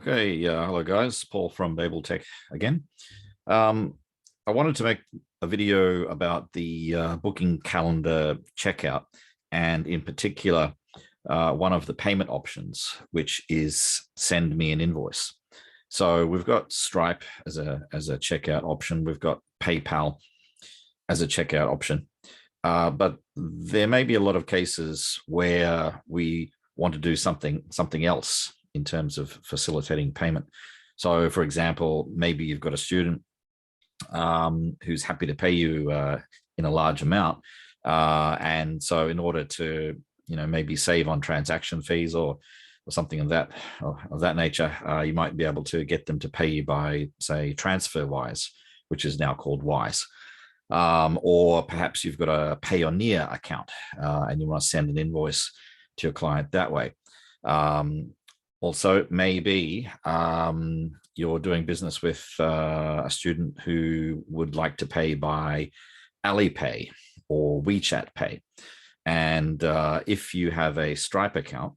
Okay, hello guys, Paul from BabelTEQ again. Um, I wanted to make a video about the booking calendar checkout, and in particular, one of the payment options, which is send me an invoice. So we've got Stripe as a checkout option. We've got PayPal as a checkout option. But there may be a lot of cases where we want to do something else in terms of facilitating payment. So, for example, maybe you've got a student who's happy to pay you in a large amount, and so in order to maybe save on transaction fees or something of that nature, you might be able to get them to pay you by, say, TransferWise, which is now called Wise. Or perhaps you've got a Payoneer account and you want to send an invoice to your client that way. Also, maybe you're doing business with a student who would like to pay by Alipay or WeChat Pay. And if you have a Stripe account,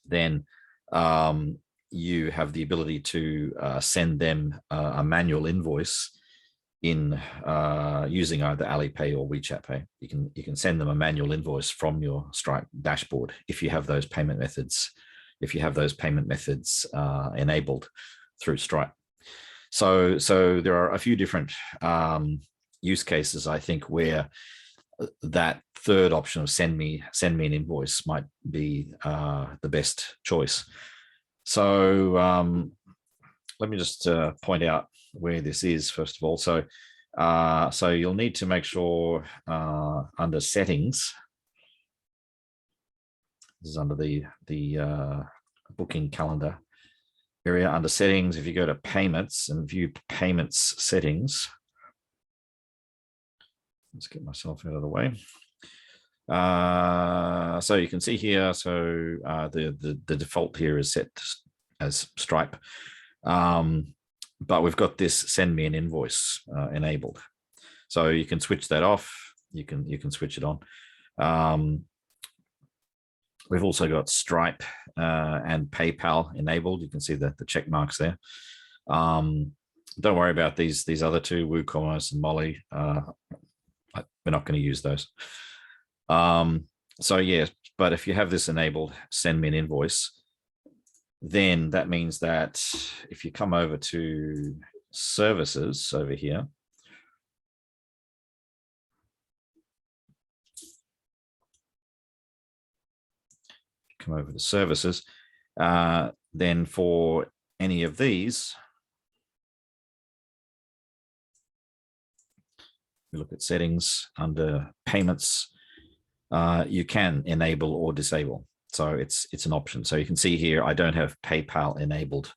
then you have the ability to send them a manual invoice in using either Alipay or WeChat Pay. You can send them a manual invoice from your Stripe dashboard if you have those payment methods. If you have those payment methods enabled through Stripe. So there are a few different use cases, I think, where that third option of send me an invoice might be the best choice. So let me just point out where this is first of all. So you'll need to make sure under settings, this is under the booking calendar area. Under settings, if you go to payments and view payments settings, let's get myself out of the way. So you can see here, so the default here is set as Stripe, but we've got this send me an invoice enabled. So you can switch that off. You can switch it on. We've also got Stripe and PayPal enabled. You can see the check marks there. Don't worry about these other two, WooCommerce and Molly. We're not going to use those. So yeah, but if you have this enabled, send me an invoice, then that means that if you come over to services over here, come over to services, then for any of these, we look at settings under payments, you can enable or disable. So it's an option. So you can see here, I don't have PayPal enabled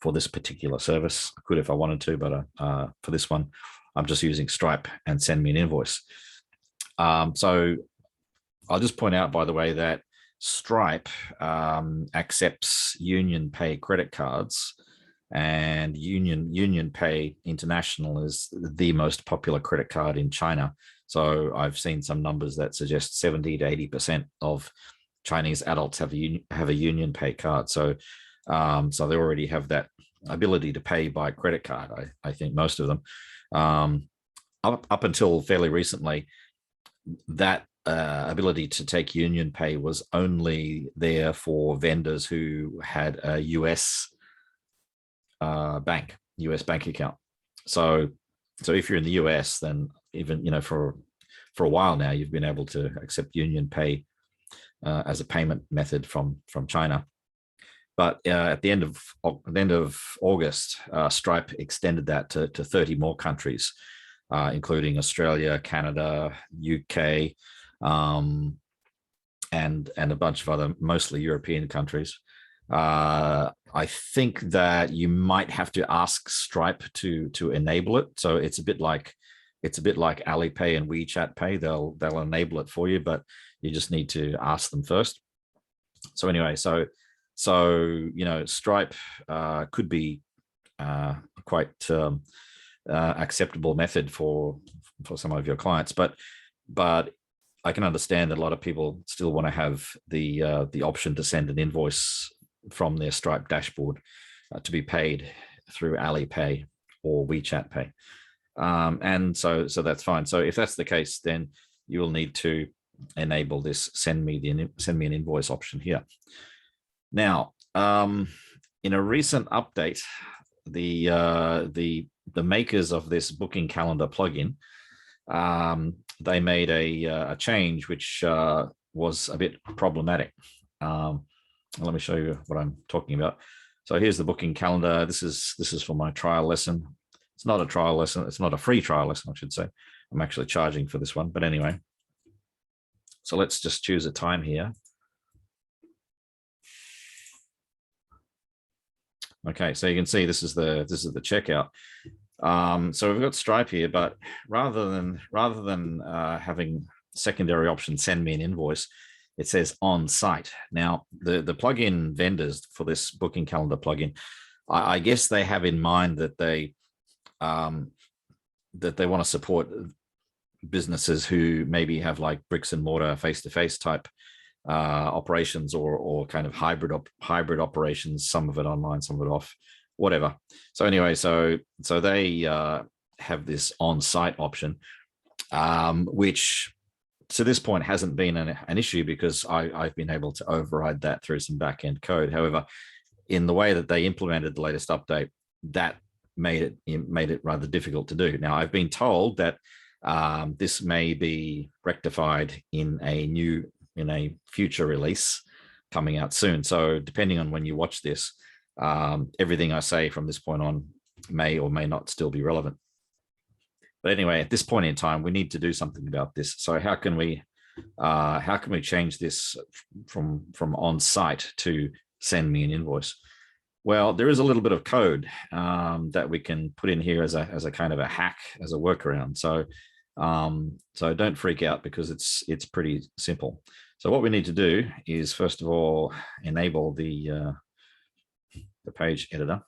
for this particular service. I could if I wanted to, but for this one, I'm just using Stripe and send me an invoice. So I'll just point out, by the way, that Stripe accepts Union Pay credit cards, and Union Pay International is the most popular credit card in China. So I've seen some numbers that suggest 70 to 80% of Chinese adults have a Union Pay card. So so they already have that ability to pay by credit card. I think most of them. Up until fairly recently, that ability to take Union Pay was only there for vendors who had a US bank account. So if you're in the US, then even for a while now, you've been able to accept Union Pay as a payment method from China. But at the end of August, Stripe extended that to 30 more countries, including Australia, Canada, UK, and a bunch of other, mostly European countries. I think that you might have to ask Stripe to enable it. So it's a bit like Alipay and WeChat Pay. They'll enable it for you, but you just need to ask them first. So anyway, so Stripe could be quite acceptable method for some of your clients, but I can understand that a lot of people still want to have the option to send an invoice from their Stripe dashboard to be paid through Alipay or WeChat Pay. And so that's fine. So if that's the case, then you will need to enable this send me an invoice option here. Now, in a recent update, the makers of this booking calendar plugin, they made a change which was a bit problematic. Let me show you what I'm talking about. So here's the booking calendar. This is for my trial lesson. It's not a trial lesson. It's not a free trial lesson, I should say. I'm actually charging for this one. But anyway, so let's just choose a time here. Okay, so you can see this is the checkout. So we've got Stripe here, but rather than having secondary option send me an invoice, it says on site. Now the plugin vendors for this booking calendar plugin, I guess they have in mind that they want to support businesses who maybe have like bricks and mortar face-to-face type operations or kind of hybrid operations, some of it online, some of it off, whatever. So anyway, so they have this on-site option, which to this point hasn't been an issue because I've been able to override that through some back-end code. However, in the way that they implemented the latest update, that made it rather difficult to do. Now, I've been told that this may be rectified in a future release coming out soon. So depending on when you watch this, everything I say from this point on may or may not still be relevant. But anyway, at this point in time, we need to do something about this. So how can we change this from on-site to send me an invoice? Well, there is a little bit of code that we can put in here as a kind of a hack, as a workaround. So don't freak out because it's pretty simple. So what we need to do is, first of all, enable the page editor.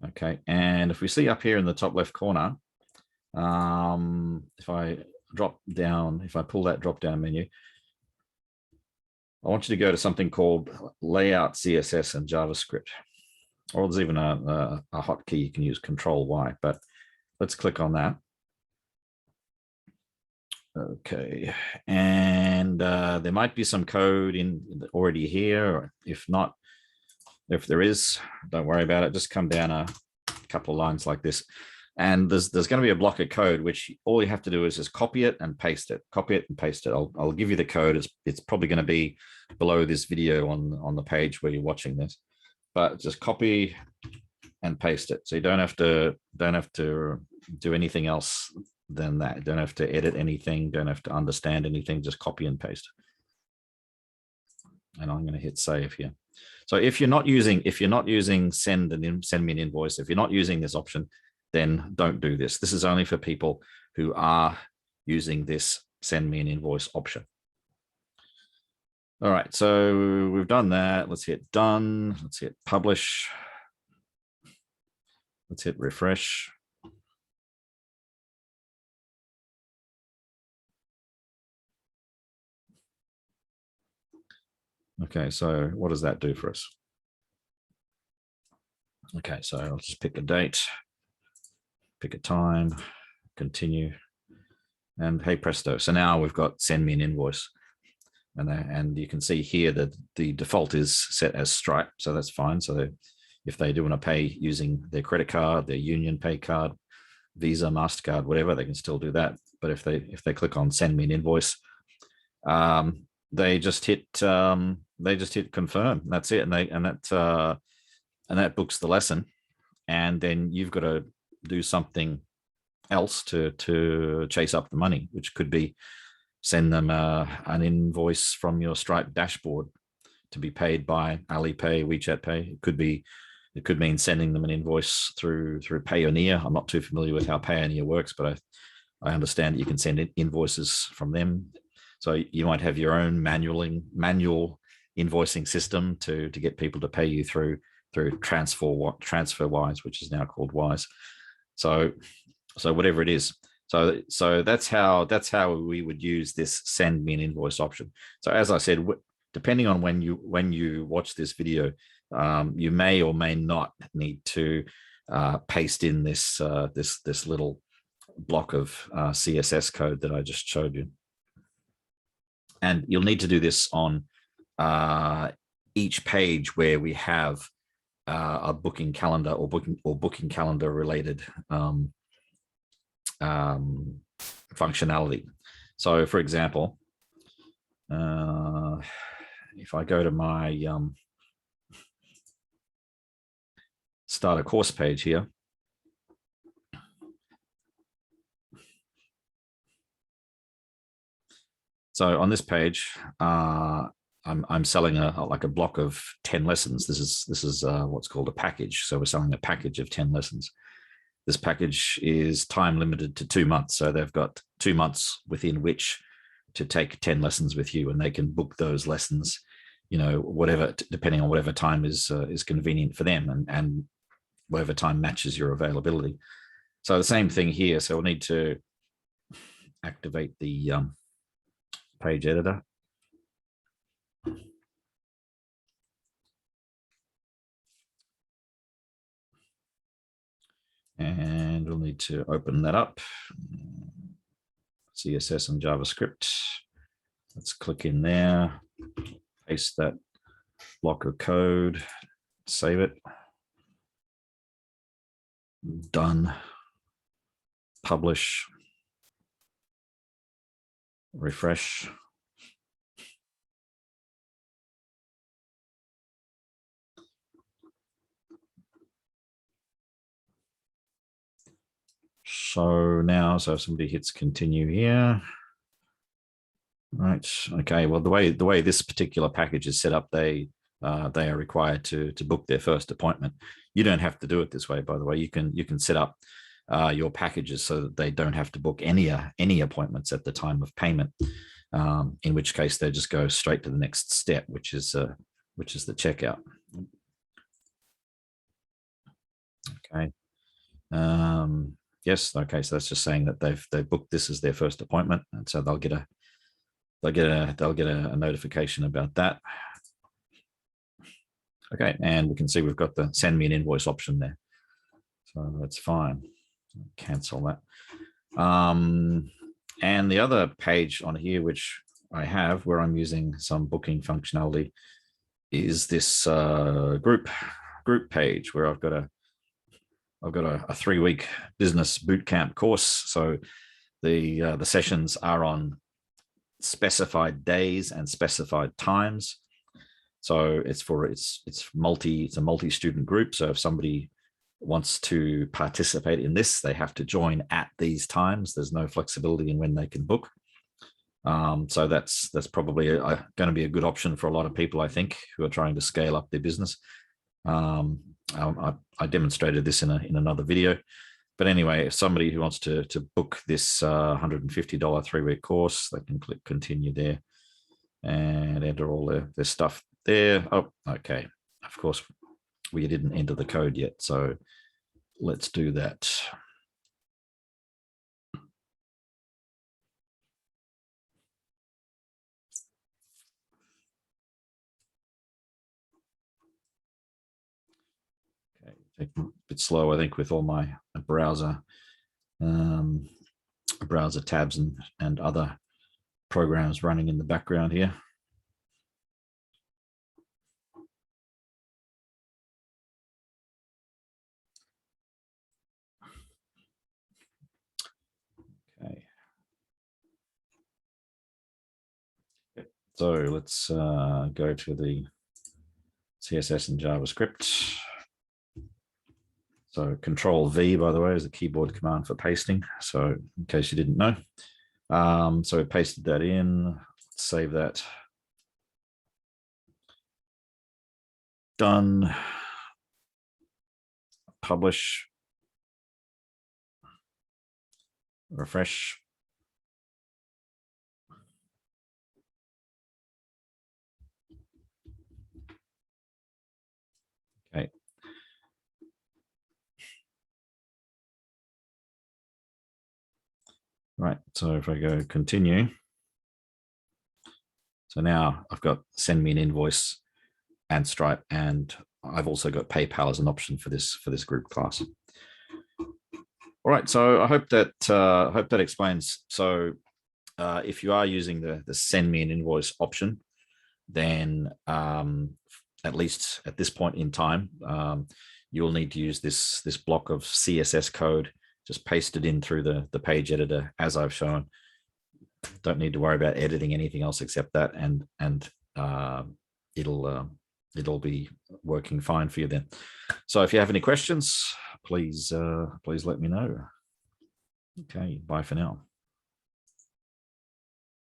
Okay, and if we see up here in the top left corner, if I pull that drop down menu, I want you to go to something called Layout CSS and JavaScript, or there's even a hotkey you can use, Control Y, but let's click on that. Okay, and there might be some code already here, or if not, if there is, don't worry about it. Just come down a couple of lines like this. And there's going to be a block of code, which all you have to do is just copy it and paste it. Copy it and paste it. I'll give you the code. It's probably going to be below this video on the page where you're watching this. But just copy and paste it. So you don't have to do anything else than that. You don't have to edit anything. Don't have to understand anything. Just copy and paste. And I'm going to hit save here. So if you're not using send me an invoice, if you're not using this option, then don't do this. This is only for people who are using this send me an invoice option. All right, so we've done that. Let's hit done. Let's hit publish. Let's hit refresh. Okay, so what does that do for us? Okay, so I'll just pick a date, pick a time, continue, and hey presto. So now we've got send me an invoice. And you can see here that the default is set as Stripe, so that's fine. So if they do want to pay using their credit card, their Union Pay card, Visa, MasterCard, whatever, they can still do that. But if they click on send me an invoice, they just hit confirm. That's it, and that books the lesson. And then you've got to do something else to chase up the money, which could be send them an invoice from your Stripe dashboard to be paid by Alipay, WeChat Pay. It could mean sending them an invoice through Payoneer. I'm not too familiar with how Payoneer works, but I understand that you can send invoices from them. So you might have your own manual invoicing system to get people to pay you through TransferWise, which is now called Wise. So So whatever it is. So that's how we would use this send me an invoice option. So as I said, depending on when you watch this video, you may or may not need to paste in this little block of CSS code that I just showed you. And you'll need to do this on each page where we have a booking calendar or booking calendar related functionality. So for example, if I go to my start a course page here, so on this page, I'm selling like a block of 10 lessons. This is what's called a package. So we're selling a package of 10 lessons. This package is time limited to 2 months. So they've got 2 months within which to take 10 lessons with you, and they can book those lessons, whatever, depending on whatever time is convenient for them, and whatever time matches your availability. So the same thing here. So we'll need to activate the page editor. And we'll need to open that up. CSS and JavaScript. Let's click in there, paste that block of code, save it. Done. Publish. Refresh. So now, so if somebody hits continue here, right? Okay. Well, the way this particular package is set up, they are required to book their first appointment. You don't have to do it this way, by the way. You can set up your packages so that they don't have to book any appointments at the time of payment. In which case they just go straight to the next step, which is the checkout. Okay. Yes. Okay. So that's just saying that they've booked this as their first appointment, and so they'll get a notification about that. Okay, and we can see we've got the send me an invoice option there, so that's fine. Cancel that. And the other page on here, which I have where I'm using some booking functionality, is this group page where I've got a 3-week business bootcamp course. So the sessions are on specified days and specified times. So it's a multi-student group. So if somebody wants to participate in this, they have to join at these times. There's no flexibility in when they can book. So that's probably going to be a good option for a lot of people, I think, who are trying to scale up their business. I demonstrated this in another video. But anyway, if somebody who wants to book this $150 3-week course, they can click continue there and enter all their stuff there. Oh, okay. Of course, we didn't enter the code yet, so let's do that. Okay, take a bit slow, I think, with all my browser tabs and other programs running in the background here. Okay. So let's go to the CSS and JavaScript. So Control V, by the way, is the keyboard command for pasting. So in case you didn't know. So we pasted that in. Let's save that. Done. Publish. Refresh. Okay. Right. So if I go continue, so now I've got send me an invoice and Stripe, and I've also got PayPal as an option for this group class. All right. So I hope that explains. So if you are using the send me an invoice option, then at least at this point in time, you'll need to use this block of CSS code. Just paste it in through the page editor as I've shown. Don't need to worry about editing anything else except that, and it'll be working fine for you then. So if you have any questions, please let me know. Okay, bye for now.